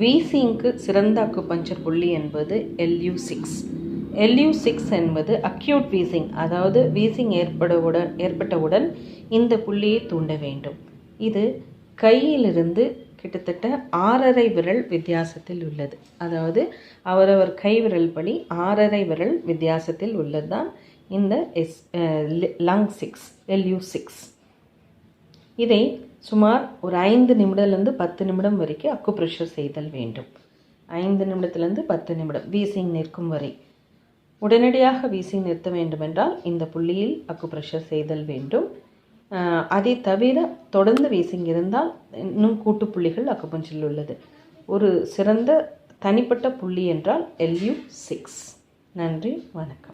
வீசிங்க்கு சிறந்த அக்குபஞ்சர் புள்ளி என்பது LU6. LU6 என்பது அக்யூட் வீசிங், அதாவது வீசிங் ஏற்பட்டவுடன் இந்த புள்ளியை தூண்ட வேண்டும். இது கையிலிருந்து கிட்டத்தட்ட 6.5 விரல் வித்தியாசத்தில் உள்ளது. அதாவது அவரவர் கை விரல் படி 6.5 விரல் வித்தியாசத்தில் உள்ளது தான் இந்த லங் 6 LU6. இதை சுமார் ஒரு 5 நிமிடத்திலிருந்து 10 நிமிடம் வரைக்கும் அக்குப்ரெஷர் செய்தல் வேண்டும். 5 நிமிடத்திலிருந்து 10 நிமிடம் வீசிங் நிற்கும் வரை. உடனடியாக வீசிங் நிறுத்த வேண்டுமென்றால் இந்த புள்ளியில் அக்குப்ரெஷர் செய்தல் வேண்டும். அதை தவிர தொடர்ந்து வீசிங் இருந்தால் இன்னும் கூட்டுப்புள்ளிகள் அக்குபஞ்சரில் உள்ளது. ஒரு சிறந்த தனிப்பட்ட புள்ளி என்றால் LU6. நன்றி, வணக்கம்.